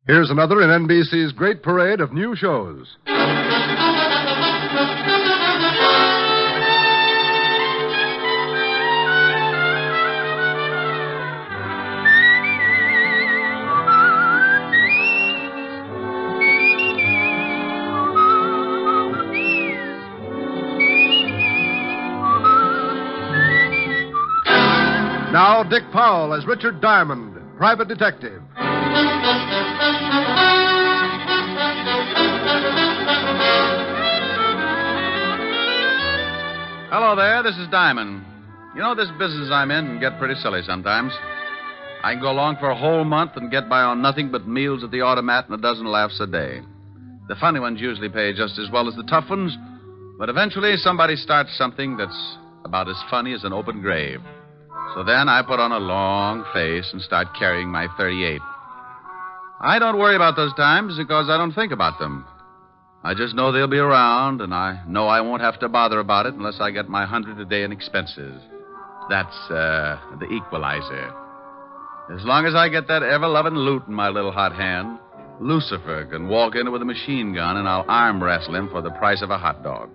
Here's another in NBC's great parade of new shows. Now, Dick Powell as Richard Diamond, private detective. Hello there, this is Diamond. You know, this business I'm in can get pretty silly sometimes. I can go along for a whole month and get by on nothing but meals at the automat and a dozen laughs a day. The funny ones usually pay just as well as the tough ones, but eventually somebody starts something that's about as funny as an open grave. So then I put on a long face and start carrying my 38. I don't worry about those times because I don't think about them. I just know they'll be around, and I know I won't have to bother about it unless I get my 100 a day in expenses. That's the equalizer. As long as I get that ever-loving loot in my little hot hand, Lucifer can walk in with a machine gun and I'll arm wrestle him for the price of a hot dog.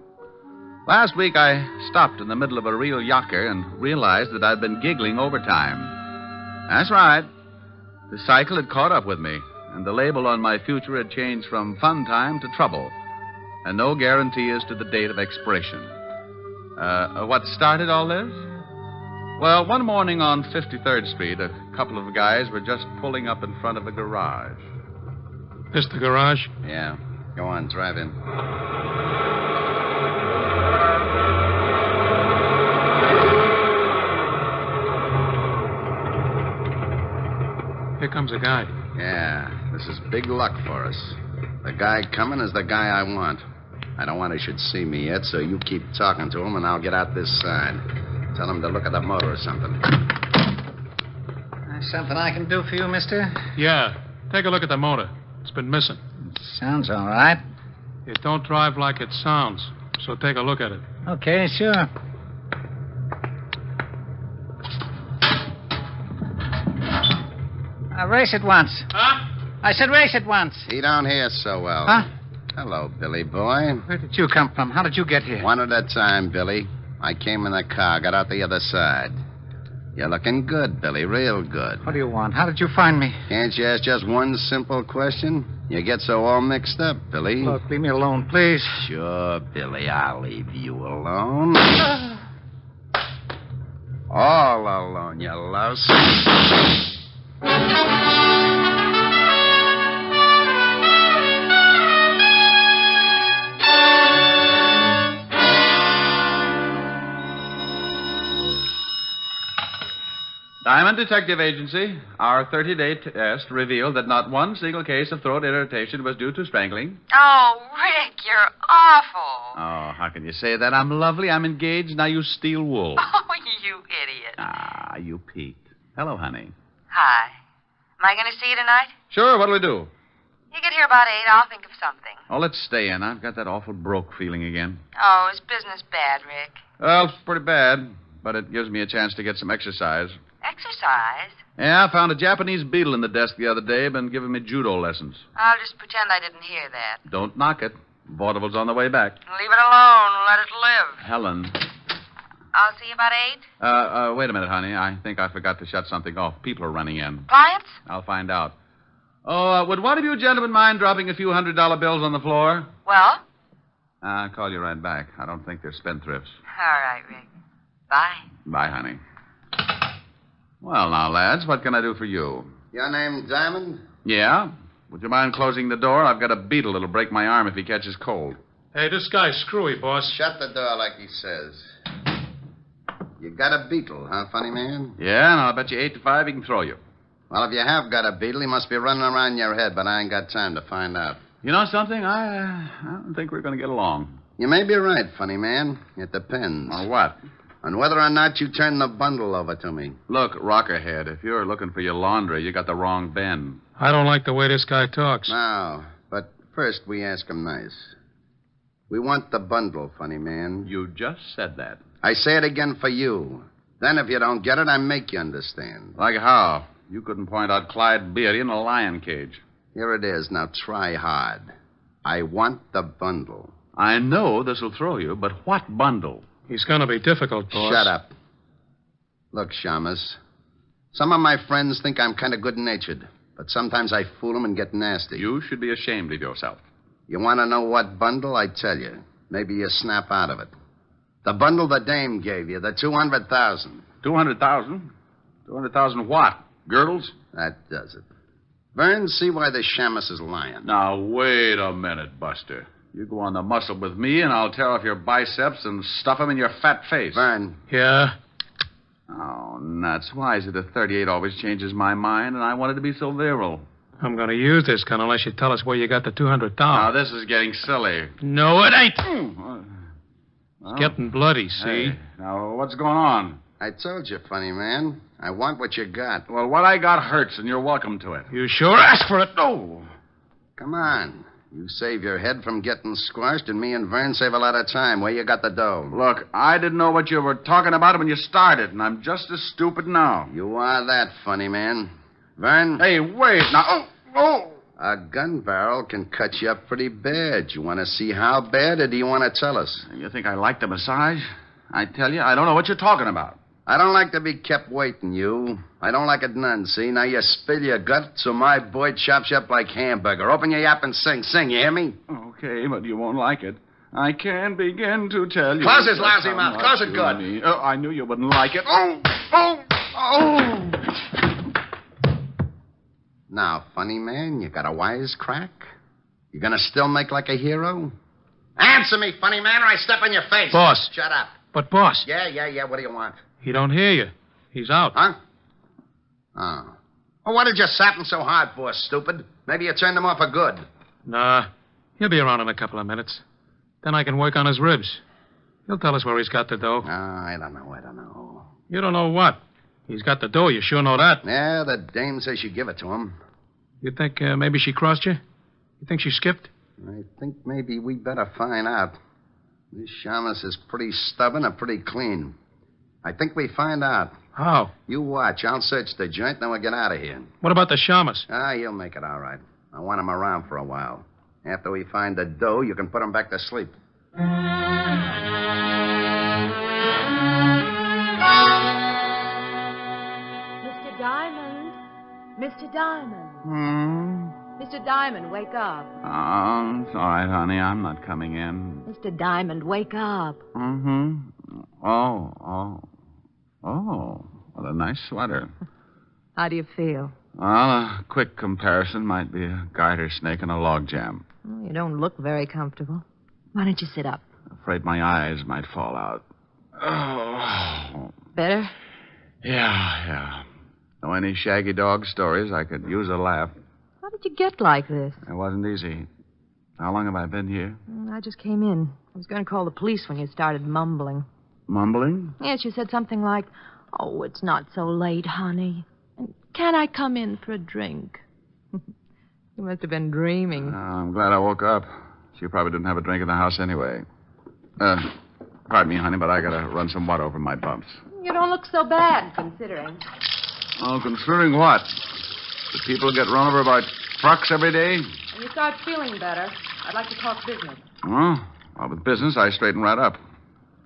Last week, I stopped in the middle of a real yocker and realized that I'd been giggling overtime. That's right. The cycle had caught up with me, and the label on my future had changed from fun time to trouble, and no guarantee as to the date of expiration. What started all this? Well, one morning on 53rd Street, a couple of guys were just pulling up in front of a garage. This the garage? Yeah. Go on, drive in. Here comes a guy. Yeah, this is big luck for us. The guy coming is the guy I want. I don't want he should see me yet, so you keep talking to him, and I'll get out this side. Tell him to look at the motor or something. Something I can do for you, mister? Yeah, take a look at the motor. It's been missing. Sounds all right. It don't drive like it sounds, so take a look at it. Okay, sure. Race it once. Huh? I said race it once. He don't hear so well. Huh? Hello, Billy boy. Where did you come from? How did you get here? One at a time, Billy. I came in the car, got out the other side. You're looking good, Billy, real good. What do you want? How did you find me? Can't you ask just one simple question? You get so all mixed up, Billy. Look, leave me alone, please. Sure, Billy, I'll leave you alone. All alone, you louse. Diamond Detective Agency, our 30-day test revealed that not one single case of throat irritation was due to strangling. Oh, Rick, you're awful. Oh, how can you say that? I'm lovely, I'm engaged, now you steal wool. Oh, you idiot. Ah, you peaked. Hello, honey. Hi. Am I going to see you tonight? Sure, what'll we do? You get here about 8, I'll think of something. Oh, let's stay in. I've got that awful broke feeling again. Oh, is business bad, Rick? Well, it's pretty bad, but it gives me a chance to get some exercise. Exercise? Yeah, I found a Japanese beetle in the desk the other day, been giving me judo lessons. I'll just pretend I didn't hear that. Don't knock it. Vaudeville's on the way back. Leave it alone. Let it live. Helen. I'll see you about 8. Wait a minute, honey. I think I forgot to shut something off. People are running in. Clients? I'll find out. Oh, would one of you gentlemen mind dropping a few $100 bills on the floor? Well? I'll call you right back. I don't think they're spendthrifts. All right, Rick. Bye. Bye, honey. Well, now, lads, what can I do for you? Your name Diamond? Yeah? Would you mind closing the door? I've got a beetle that'll break my arm if he catches cold. Hey, this guy's screwy, boss. Shut the door like he says. You got a beetle, huh, funny man? Yeah, and I'll bet you 8 to 5 he can throw you. Well, if you have got a beetle, he must be running around your head, but I ain't got time to find out. You know something? I don't think we're going to get along. You may be right, funny man. It depends. On what? On whether or not you turn the bundle over to me. Look, Rockerhead, if you're looking for your laundry, you got the wrong Ben. I don't like the way this guy talks. No, but first we ask him nice. We want the bundle, funny man. You just said that. I say it again for you. Then if you don't get it, I make you understand. Like how? You couldn't point out Clyde Beatty in a lion cage. Here it is. Now try hard. I want the bundle. I know this will throw you, but what bundle? He's going to be difficult, boss. Shut up. Look, Shamus. Some of my friends think I'm kind of good-natured, but sometimes I fool them and get nasty. You should be ashamed of yourself. You want to know what bundle? I tell you. Maybe you snap out of it. The bundle the dame gave you, the 200,000. 200,000? 200,000 what? Girdles? That does it. Vern, see why the Shamus is lying. Now, wait a minute, Buster. You go on the muscle with me, and I'll tear off your biceps and stuff them in your fat face. Vern. Yeah? Oh, nuts. Why is it that 38 always changes my mind, and I wanted to be so virile? I'm going to use this gun unless you tell us where you got the 200,000. Now, this is getting silly. No, it ain't. Well, It's getting bloody, see? Hey, now, what's going on? I told you, funny man. I want what you got. Well, what I got hurts, and you're welcome to it. You sure ask for it. No. Come on. You save your head from getting squashed, and me and Vern save a lot of time. Where you got the dough? Look, I didn't know what you were talking about when you started, and I'm just as stupid now. You are that, funny man. Vern? Hey, wait. Now, A gun barrel can cut you up pretty bad. You want to see how bad, or do you want to tell us? You think I like the massage? I tell you, I don't know what you're talking about. I don't like to be kept waiting, you. I don't like it none, see? Now you spill your guts, so my boy chops you up like hamburger. Open your yap and sing. Sing, you hear me? Okay, but you won't like it. I can't begin to tell you. Close his lousy mouth. Close it good. I knew you wouldn't like it. Now, funny man, you got a wisecrack? You gonna still make like a hero? Answer me, funny man, or I step on your face. Boss. Shut up. But, boss, Yeah. What do you want? he don't hear you. He's out. Huh? Oh. Well, what did you sap him so hard for, stupid? Maybe you turned him off for good. Nah, he'll be around in a couple of minutes. Then I can work on his ribs. He'll tell us where he's got the dough. I don't know. You don't know what? He's got the dough, you sure know that. Yeah, the dame says you give it to him. You think maybe she crossed you? You think she skipped? I think maybe we better find out. This Shamus is pretty stubborn or pretty clean. I think we find out. How? You watch. I'll search the joint, then we'll get out of here. What about the Shamus? You'll make it all right. I want him around for a while. After we find the dough, you can put him back to sleep. Mr. Diamond. Mr. Diamond. Hmm? Mr. Diamond, wake up. Oh, it's all right, honey. I'm not coming in. Mr. Diamond, wake up. Mm-hmm. Oh. What a nice sweater. How do you feel? Well, a quick comparison might be a garter snake and a log jam. You don't look very comfortable. Why don't you sit up? Afraid my eyes might fall out. Oh. Better? Yeah. Know any shaggy dog stories? I could use a laugh. How did you get like this? It wasn't easy. How long have I been here? I just came in. I was going to call the police when you started mumbling. Mumbling? Yes, you said something like, "Oh, it's not so late, honey. And can I come in for a drink?" You must have been dreaming. I'm glad I woke up. She probably didn't have a drink in the house anyway. Pardon me, honey, but I gotta run some water over my bumps. You don't look so bad, considering. Oh, considering what? Do people get run over by trucks every day? When you start feeling better, I'd like to talk business. Oh, well, with business, I straighten right up.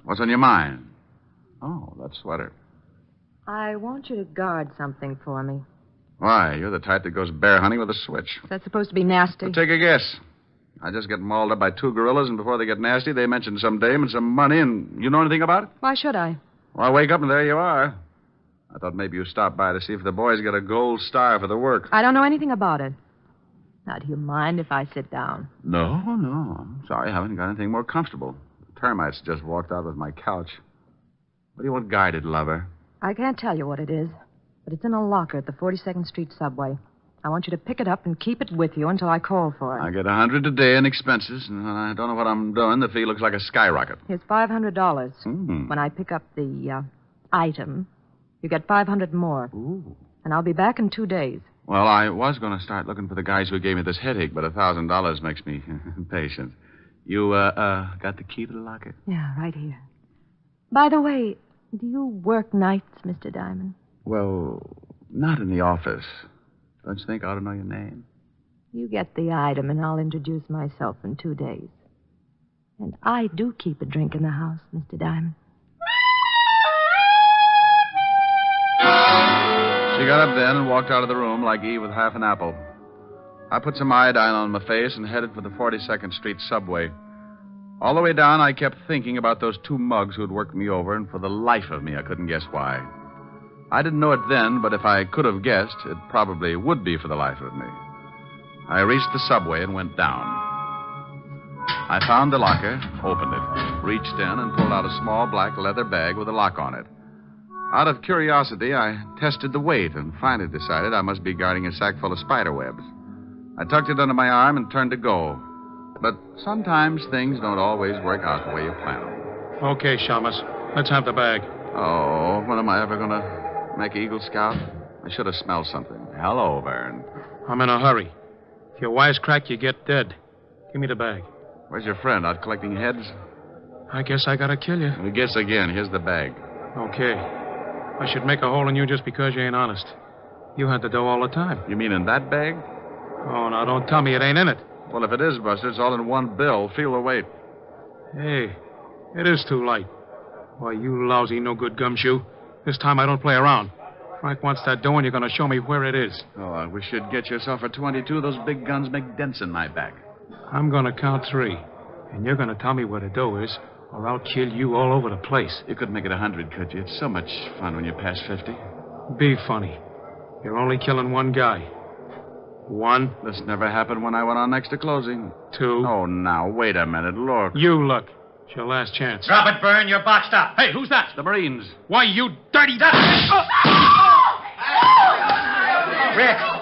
What's on your mind? Oh, that sweater. I want you to guard something for me. Why? You're the type that goes bear hunting with a switch. Is that supposed to be nasty? Well, take a guess. I just get mauled up by two gorillas, and before they get nasty, they mention some dame and some money, and you know anything about it? Why should I? Well, I wake up, and there you are. I thought maybe you stopped by to see if the boys get a gold star for the work. I don't know anything about it. Now, do you mind if I sit down? No. I'm sorry, I haven't got anything more comfortable. The termites just walked out with my couch. What do you want guided, lover? I can't tell you what it is, but it's in a locker at the 42nd Street subway. I want you to pick it up and keep it with you until I call for it. I get $100 a day in expenses, and when I don't know what I'm doing, the fee looks like a skyrocket. Here's $500. Mm-hmm. When I pick up the item, you get $500 more. Ooh. And I'll be back in 2 days. Well, I was going to start looking for the guys who gave me this headache, but $1,000 makes me impatient. You, got the key to the locker? Yeah, right here. By the way, do you work nights, Mr. Diamond? Well, not in the office. Don't you think I ought to know your name? You get the item, and I'll introduce myself in 2 days. And I do keep a drink in the house, Mr. Diamond. She got up then and walked out of the room like Eve with half an apple. I put some iodine on my face and headed for the 42nd Street subway. All the way down, I kept thinking about those 2 mugs who had worked me over, and for the life of me, I couldn't guess why. I didn't know it then, but if I could have guessed, it probably would be for the life of me. I reached the subway and went down. I found the locker, opened it, reached in, and pulled out a small black leather bag with a lock on it. Out of curiosity, I tested the weight and finally decided I must be guarding a sack full of spider webs. I tucked it under my arm and turned to go. But sometimes things don't always work out the way you plan them. Okay, Shamus. Let's have the bag. Oh, when am I ever going to make Eagle Scout? I should have smelled something. Hello, Vern. I'm in a hurry. If you wisecrack, you get dead. Give me the bag. Where's your friend? Out collecting heads? I guess I gotta kill you. We guess again. Here's the bag. Okay. I should make a hole in you just because you ain't honest. You had the dough all the time. You mean in that bag? Oh, now don't tell me it ain't in it. Well, if it is, Buster, it's all in one bill. Feel the weight. Hey, it is too light. Why, you lousy, no-good gumshoe. This time I don't play around. Frank wants that dough, and you're going to show me where it is. Oh, I wish you'd get yourself a 22. Those big guns make dents in my back. I'm going to count 3, and you're going to tell me where the dough is, or I'll kill you all over the place. You couldn't make it 100, could you? It's so much fun when you pass 50. Be funny. You're only killing one guy. 1. This never happened when I went on next to closing. 2. Oh, now, wait a minute. Look. You look. It's your last chance. Drop it, Byrne. You're boxed up. Hey, who's that? The Marines. Why, you dirty...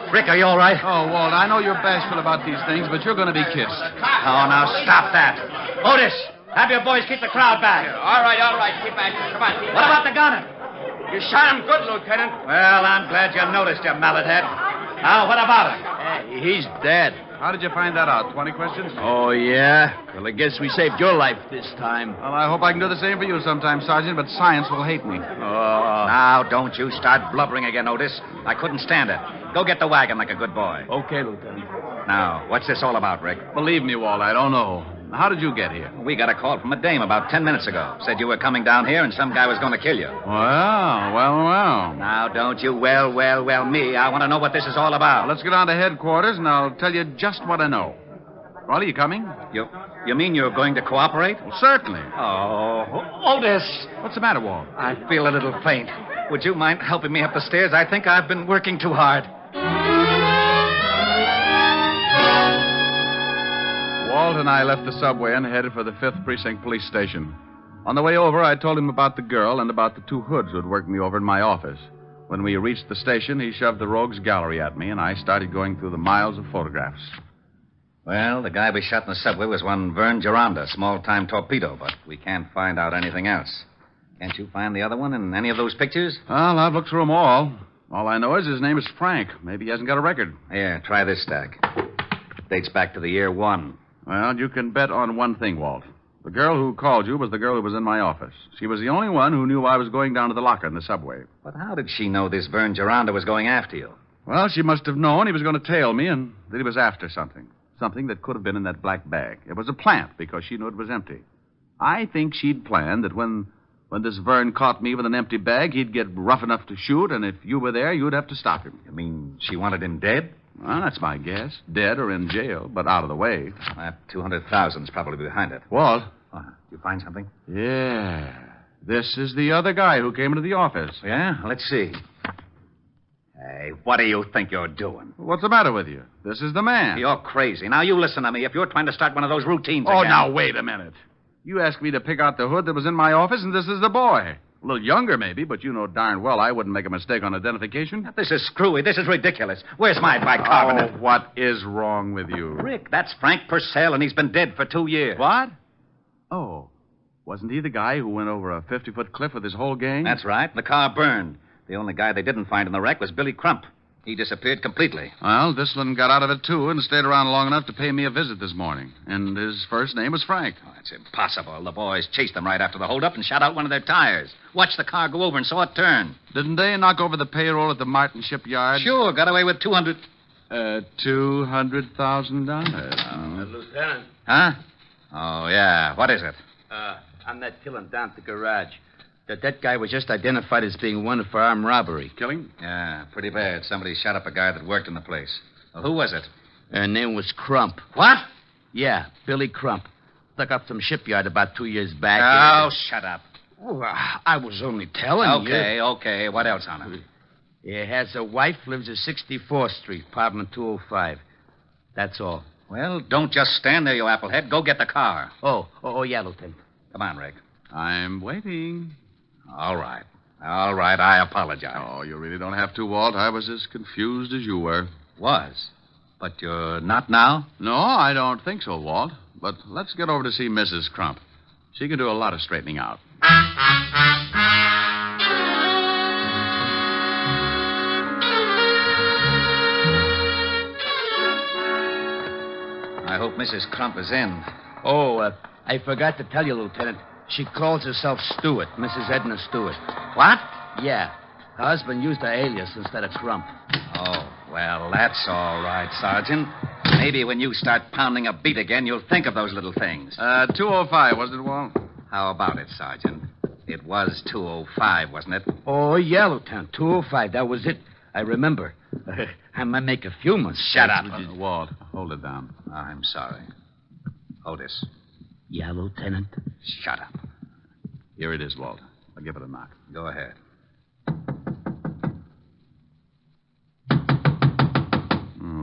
Rick, are you all right? Oh, Walt, I know you're bashful about these things, but you're going to be kissed. Oh, now stop that. Otis, have your boys keep the crowd back. All right. Keep back. Come on. What about the gunner? You shot him good, Lieutenant. Well, I'm glad you noticed, you mallet head. Now, what about him? He's dead. How did you find that out? 20 questions? Oh, yeah? Well, I guess we saved your life this time. Well, I hope I can do the same for you sometime, Sergeant, but science will hate me. Oh. Now, don't you start blubbering again, Otis. I couldn't stand it. Go get the wagon like a good boy. Okay, Lieutenant. Now, what's this all about, Rick? Believe me, Walt, I don't know. How did you get here? We got a call from a dame about 10 minutes ago. Said you were coming down here and some guy was going to kill you. Well. Now, don't you well me. I want to know what this is all about. Let's get on to headquarters, and I'll tell you just what I know. Well, are you coming? You mean you're going to cooperate? Well, certainly. Oh, Otis. What's the matter, Walt? I feel a little faint. Would you mind helping me up the stairs? I think I've been working too hard. Walt and I left the subway and headed for the 5th Precinct Police Station. On the way over, I told him about the girl and about the 2 hoods who had worked me over in my office. When we reached the station, he shoved the rogues gallery at me, and I started going through the miles of photographs. Well, the guy we shot in the subway was one Vern Gironda, small-time torpedo, but we can't find out anything else. Can't you find the other one in any of those pictures? Well, I've looked through them all. All I know is his name is Frank. Maybe he hasn't got a record. Here, try this stack. Dates back to the year 1. Well, you can bet on one thing, Walt. The girl who called you was the girl who was in my office. She was the only one who knew I was going down to the locker in the subway. But how did she know this Vern Gironda was going after you? Well, she must have known he was going to tail me and that he was after something. Something that could have been in that black bag. It was a plant because she knew it was empty. I think she'd planned that when this Vern caught me with an empty bag, he'd get rough enough to shoot, and if you were there, you'd have to stop him. You mean she wanted him dead? Well, that's my guess. Dead or in jail, but out of the way. That 200,000's probably behind it. Walt? Oh, did you find something? Yeah. This is the other guy who came into the office. Yeah? Let's see. Hey, what do you think you're doing? What's the matter with you? This is the man. You're crazy. Now, you listen to me. If you're trying to start one of those routines Oh, again... now, wait a minute. You asked me to pick out the hood that was in my office, and this is the boy. A little younger, maybe, but you know darn well I wouldn't make a mistake on identification. This is screwy. This is ridiculous. Where's my bicarbonate? Oh, what is wrong with you? Rick, that's Frank Purcell, and he's been dead for 2 years. What? Oh, wasn't he the guy who went over a 50-foot cliff with his whole gang? That's right. The car burned. The only guy they didn't find in the wreck was Billy Crump. He disappeared completely. Well, this one got out of it, too, and stayed around long enough to pay me a visit this morning. And his first name was Frank. Oh, it's impossible. The boys chased them right after the holdup and shot out one of their tires. Watched the car go over and saw it turn. Didn't they knock over the payroll at the Martin shipyard? Sure, got away with 200. $200,000. Lieutenant, Huh? Oh, yeah. What is it? on that killing down at the garage. That guy was just identified as being wanted for armed robbery. Killing? Yeah, pretty bad. Somebody shot up a guy that worked in the place. Well, who was it? Her name was Crump. What? Yeah, Billy Crump. Stuck up some shipyard about 2 years back. Oh, shut up. Oh, I was only telling you. Okay. What else on him? He has a wife, lives at 64th Street, apartment 205. That's all. Well, don't just stand there, you applehead. Go get the car. Oh, yeah, Lieutenant. Come on, Rick. I'm waiting. All right. I apologize. Oh, you really don't have to, Walt. I was as confused as you were. Was. But you're not now? No, I don't think so, Walt. But let's get over to see Mrs. Crump. She can do a lot of straightening out. I hope Mrs. Crump is in. Oh, I forgot to tell you, Lieutenant. She calls herself Stewart, Mrs. Edna Stewart. What? Yeah. Her husband used her alias instead of Crump. Oh, well, that's all right, Sergeant. Maybe when you start pounding a beat again, you'll think of those little things. 205, wasn't it, Walt? How about it, Sergeant? It was 205, wasn't it? Oh, yeah, Lieutenant. 205. That was it. I remember. I might make a few mistakes. Shut up. Walt, hold it down. I'm sorry. Otis. Yeah, Lieutenant. Shut up. Here it is, Walt. I'll give it a knock. Go ahead.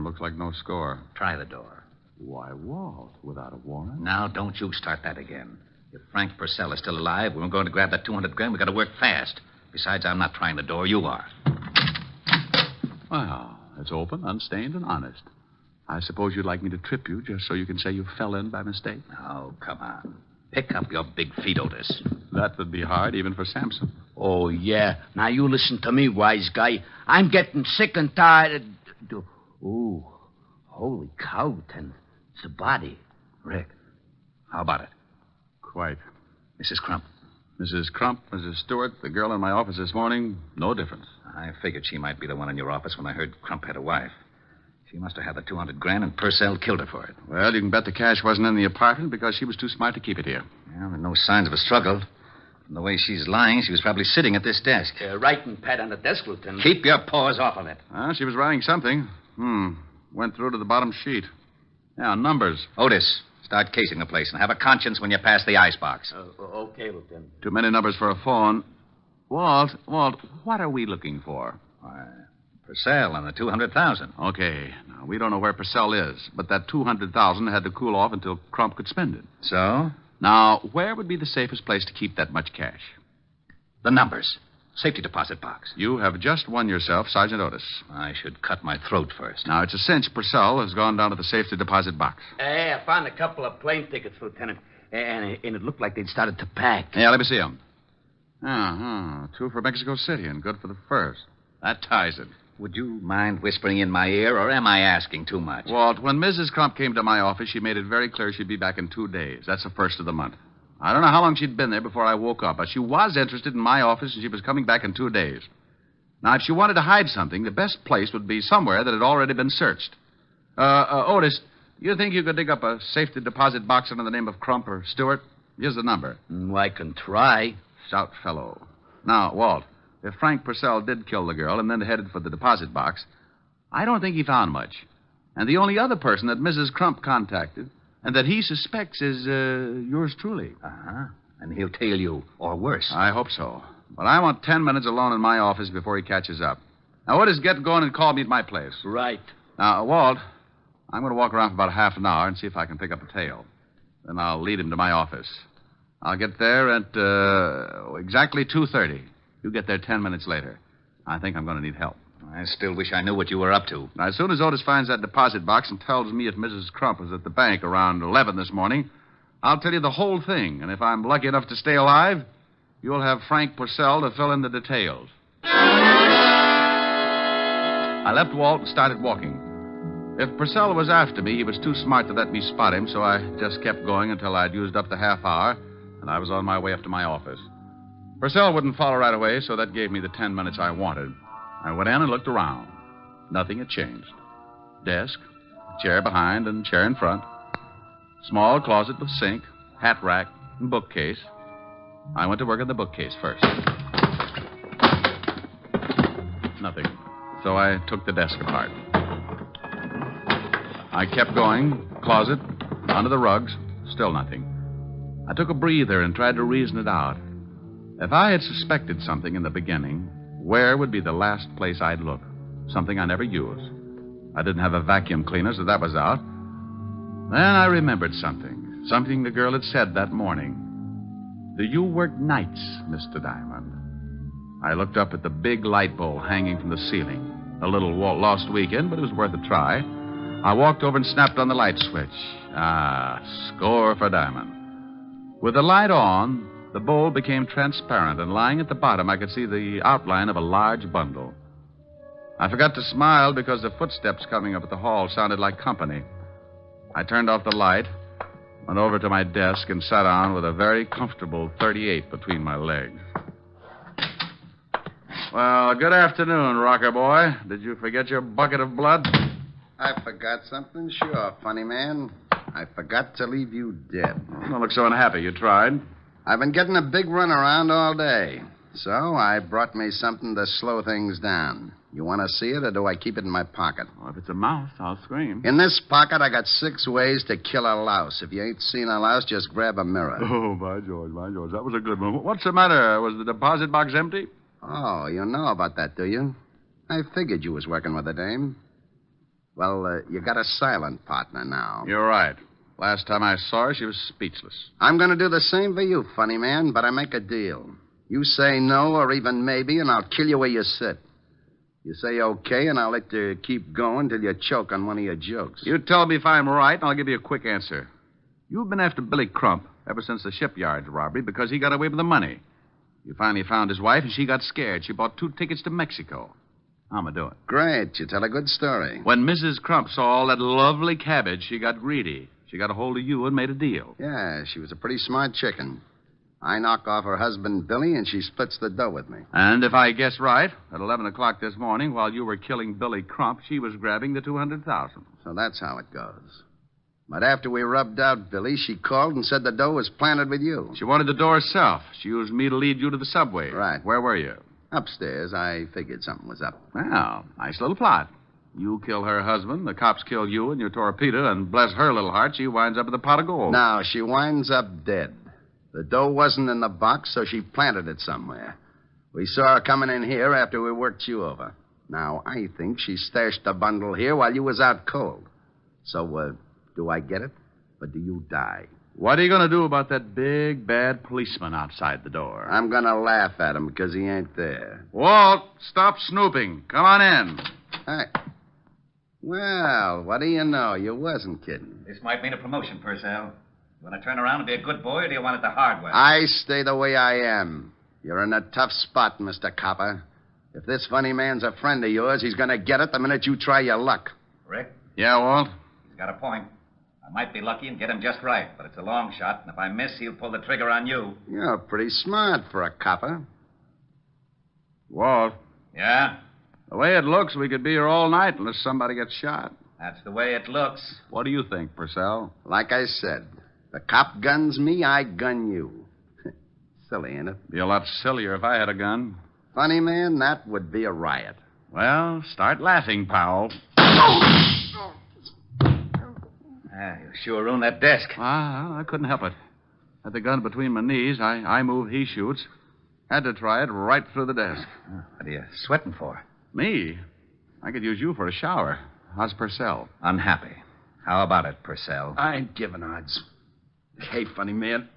Looks like no score. Try the door. Why, Walt, without a warrant? Now, don't you start that again. If Frank Purcell is still alive, we're going to grab that 200 grand. We've got to work fast. Besides, I'm not trying the door. You are. Well, it's open, unstained, and honest. I suppose you'd like me to trip you just so you can say you fell in by mistake? Oh, come on. Pick up your big feet, Otis. That would be hard, even for Samson. Oh, yeah. Now, you listen to me, wise guy. I'm getting sick and tired of... Ooh, holy cow, Lieutenant. It's a body. Rick, how about it? Quite. Mrs. Crump. Mrs. Crump, Mrs. Stewart, the girl in my office this morning, no difference. I figured she might be the one in your office when I heard Crump had a wife. She must have had the 200 grand, and Purcell killed her for it. Well, you can bet the cash wasn't in the apartment because she was too smart to keep it here. Well, there are no signs of a struggle. From the way she's lying, she was probably sitting at this desk. Writing pad on the desk, Lieutenant. Keep your paws off of it. She was writing something. Went through to the bottom sheet. Yeah, numbers. Otis, start casing the place and have a conscience when you pass the icebox. Okay, Lieutenant. Too many numbers for a phone. Walt, what are we looking for? Why, Purcell and the 200,000. Okay. Now, we don't know where Purcell is, but that 200,000 had to cool off until Crump could spend it. So? Now, where would be the safest place to keep that much cash? The numbers. Safety deposit box. You have just won yourself Sergeant Otis. I should cut my throat first. Now, it's a cinch Purcell has gone down to the safety deposit box. Hey, I found a couple of plane tickets, Lieutenant. And it looked like they'd started to pack. Yeah, let me see them. 2 for Mexico City and good for the first. That ties it. Would you mind whispering in my ear, or am I asking too much? Walt, when Mrs. Crump came to my office, she made it very clear she'd be back in 2 days. That's the first of the month. I don't know how long she'd been there before I woke up, but she was interested in my office, and she was coming back in 2 days. Now, if she wanted to hide something, the best place would be somewhere that had already been searched. Otis, you think you could dig up a safety deposit box under the name of Crump or Stewart? Here's the number. I can try. Stout fellow. Now, Walt, if Frank Purcell did kill the girl and then headed for the deposit box, I don't think he found much. And the only other person that Mrs. Crump contacted and that he suspects is yours truly. Uh-huh. And he'll tail you, or worse. I hope so. But I want 10 minutes alone in my office before he catches up. Now, Otis, get going and call me at my place. Right. Now, Walt, I'm going to walk around for about half an hour and see if I can pick up a tail. Then I'll lead him to my office. I'll get there at exactly 2:30. You get there 10 minutes later. I think I'm going to need help. I still wish I knew what you were up to. Now, as soon as Otis finds that deposit box and tells me if Mrs. Crump was at the bank around 11 this morning, I'll tell you the whole thing. And if I'm lucky enough to stay alive, you'll have Frank Purcell to fill in the details. I left Walt and started walking. If Purcell was after me, he was too smart to let me spot him, so I just kept going until I'd used up the half hour, and I was on my way up to my office. Purcell wouldn't follow right away, so that gave me the 10 minutes I wanted. I went in and looked around. Nothing had changed. Desk, chair behind and chair in front. Small closet with sink, hat rack, and bookcase. I went to work on the bookcase first. Nothing. So I took the desk apart. I kept going. Closet, under the rugs, still nothing. I took a breather and tried to reason it out. If I had suspected something in the beginning, where would be the last place I'd look? Something I never used. I didn't have a vacuum cleaner, so that was out. Then I remembered something. Something the girl had said that morning. Do you work nights, Mr. Diamond? I looked up at the big light bowl hanging from the ceiling. A little lost weekend, but it was worth a try. I walked over and snapped on the light switch. Score for Diamond. With the light on, the bowl became transparent, and lying at the bottom, I could see the outline of a large bundle. I forgot to smile because the footsteps coming up at the hall sounded like company. I turned off the light, went over to my desk, and sat down with a very comfortable 38 between my legs. Well, good afternoon, rocker boy. Did you forget your bucket of blood? I forgot something? Sure, funny man. I forgot to leave you dead. Don't look so unhappy. You tried. I've been getting a big run around all day, so I brought me something to slow things down. You want to see it, or do I keep it in my pocket? Well, if it's a mouse, I'll scream. In this pocket, I got 6 ways to kill a louse. If you ain't seen a louse, just grab a mirror. Oh, by George, by George. That was a good one. What's the matter? Was the deposit box empty? Oh, you know about that, do you? I figured you was working with a dame. Well, you got a silent partner now. You're right. Last time I saw her, she was speechless. I'm going to do the same for you, funny man, but I make a deal. You say no or even maybe, and I'll kill you where you sit. You say okay, and I'll let you keep going till you choke on one of your jokes. You tell me if I'm right, and I'll give you a quick answer. You've been after Billy Crump ever since the shipyard robbery because he got away with the money. You finally found his wife, and she got scared. She bought 2 tickets to Mexico. How'm I doing? Great. You tell a good story. When Mrs. Crump saw all that lovely cabbage, she got greedy. She got a hold of you and made a deal. Yeah, she was a pretty smart chicken. I knock off her husband, Billy, and she splits the dough with me. And if I guess right, at 11 o'clock this morning, while you were killing Billy Crump, she was grabbing the $200,000. So that's how it goes. But after we rubbed out Billy, she called and said the dough was planted with you. She wanted the dough herself. She used me to lead you to the subway. Right. Where were you? Upstairs. I figured something was up. Well, nice little plot. You kill her husband, the cops kill you and your torpedo, and bless her little heart, she winds up with a pot of gold. Now, she winds up dead. The dough wasn't in the box, so she planted it somewhere. We saw her coming in here after we worked you over. Now, I think she stashed the bundle here while you was out cold. So, do I get it, or do you die? What are you going to do about that big, bad policeman outside the door? I'm going to laugh at him because he ain't there. Walt, stop snooping. Come on in. Hey. Well, what do you know? You wasn't kidding. This might mean a promotion, Purcell. You want to turn around and be a good boy, or do you want it the hard way? I stay the way I am. You're in a tough spot, Mr. Copper. If this funny man's a friend of yours, he's going to get it the minute you try your luck. Rick? Yeah, Walt? He's got a point. I might be lucky and get him just right, but it's a long shot, and if I miss, he'll pull the trigger on you. You're pretty smart for a copper. Walt? Yeah? The way it looks, we could be here all night unless somebody gets shot. That's the way it looks. What do you think, Purcell? Like I said, the cop guns me, I gun you. Silly, ain't it? Be a lot sillier if I had a gun. Funny, man, that would be a riot. Well, start laughing, pal. You sure ruined that desk. I couldn't help it. Had the gun between my knees. I move, he shoots. Had to try it right through the desk. What are you sweating for? Me? I could use you for a shower. How's Purcell? Unhappy. How about it, Purcell? I ain't giving odds. Hey, funny man,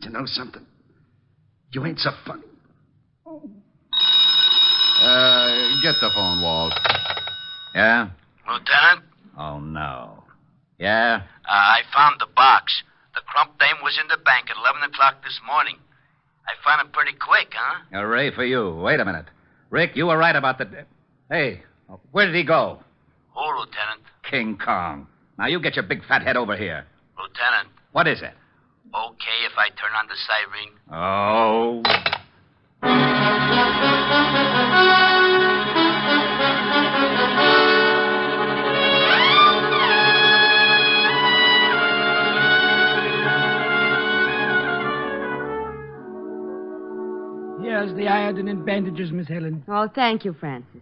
you know something? You ain't so funny. Get the phone, Walt. Yeah? Lieutenant? Oh, no. Yeah? I found the box. The Crump dame was in the bank at 11 o'clock this morning. I found it pretty quick, huh? Hooray for you. Wait a minute. Rick, you were right about the... Hey, Oh, where did he go? Who, Lieutenant? King Kong. Now, you get your big fat head over here. Lieutenant, What is it? okay if I turn on the siren? Oh. Here's the iodine and bandages, Miss Helen. Oh, thank you, Francis.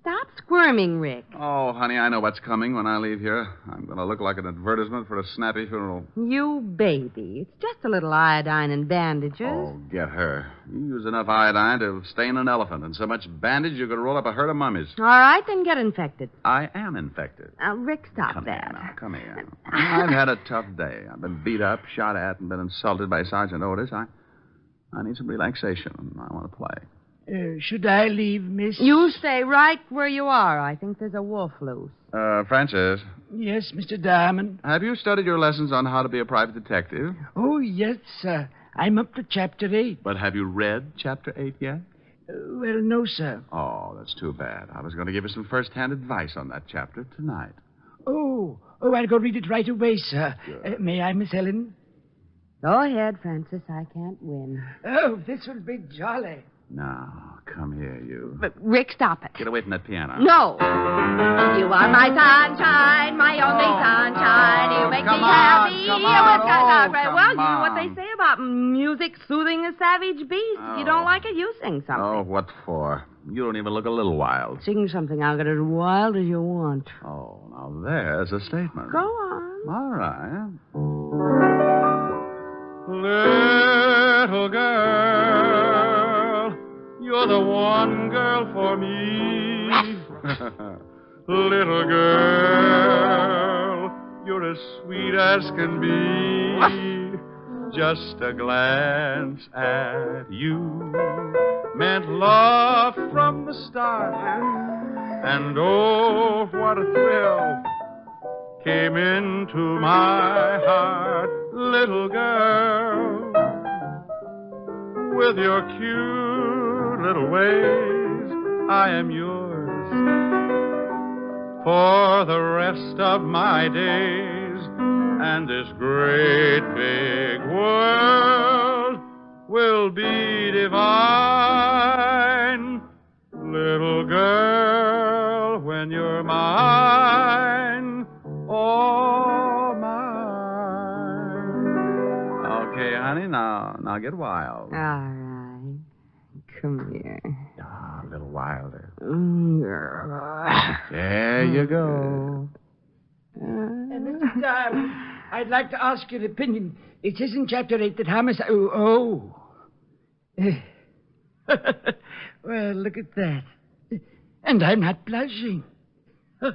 Stop squirming, Rick. Oh, honey, I know what's coming when I leave here. I'm going to look like an advertisement for a snappy funeral. You baby. It's just a little iodine and bandages. Oh, get her. You use enough iodine to stain an elephant, and so much bandage you could roll up a herd of mummies. All right, then get infected. I am infected. Rick, stop Come that. here now, come here. I've had a tough day. I've been beat up, shot at, and been insulted by Sergeant Otis. I need some relaxation, and I want to play. Should I leave, Miss? You stay right where you are. I think there's a wolf loose. Francis, Yes, Mr. Diamond. have you studied your lessons on how to be a private detective? Oh, yes, sir. I'm up to Chapter 8. But have you read Chapter 8 yet? Well, no, sir. Oh, that's too bad. I was going to give you some first-hand advice on that chapter tonight. Oh, I'll go read it right away, sir. May I, Miss Helen? Go ahead, Francis. I can't win. Oh, this will be jolly. Now, come here, you. But, Rick, stop it. Get away from that piano. No. You are my sunshine, my only sunshine. You make me happy. come on. Well, you know Come what they say about music soothing a savage beast. If you don't like it, you sing something. Oh, what for? You don't even look a little wild. Sing something. I'll get as wild as you want. Oh, now there's a statement. Go on. All right. Little girl, you're the one girl for me. Little girl, you're as sweet as can be. Just a glance at you meant love from the start. And oh, what a thrill came into my heart. Little girl, with your cute little ways, I am yours for the rest of my days. And this great big world will be divine. Little girl, when you're mine, oh, mine. Okay, honey, now get wild. All right. Come here. Ah, a little wilder. Yeah. There you go. Mr. Diamond, I'd like to ask your opinion. It says in Chapter 8 that homicide... Oh. Well, look at that. And I'm not blushing. Oh,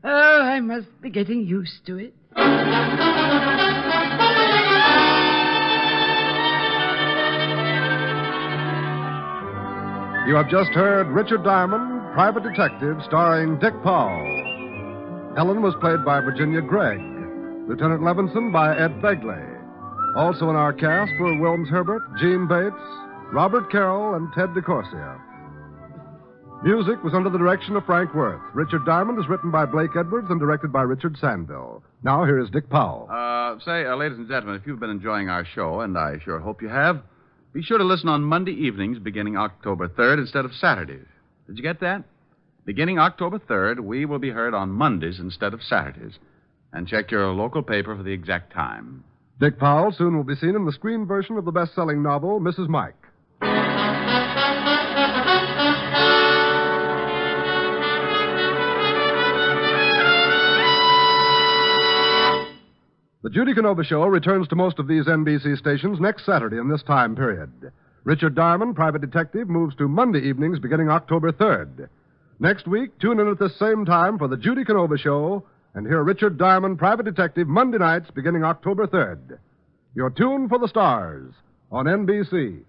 I must be getting used to it. You have just heard Richard Diamond, Private Detective, starring Dick Powell. Ellen was played by Virginia Gregg. Lieutenant Levinson by Ed Begley. Also in our cast were Wilms Herbert, Gene Bates, Robert Carroll, and Ted DeCorsia. Music was under the direction of Frank Worth. Richard Diamond is written by Blake Edwards and directed by Richard Sandville. Now here is Dick Powell. Ladies and gentlemen, if you've been enjoying our show, and I sure hope you have, be sure to listen on Monday evenings beginning October 3rd instead of Saturdays. Did you get that? Beginning October 3rd, we will be heard on Mondays instead of Saturdays. And check your local paper for the exact time. Dick Powell soon will be seen in the screen version of the best-selling novel, Mrs. Mike. The Judy Canova Show returns to most of these NBC stations next Saturday in this time period. Richard Diamond, Private Detective, moves to Monday evenings beginning October 3rd. Next week, tune in at this same time for the Judy Canova Show and hear Richard Diamond, Private Detective, Monday nights beginning October 3rd. You're tuned for the stars on NBC.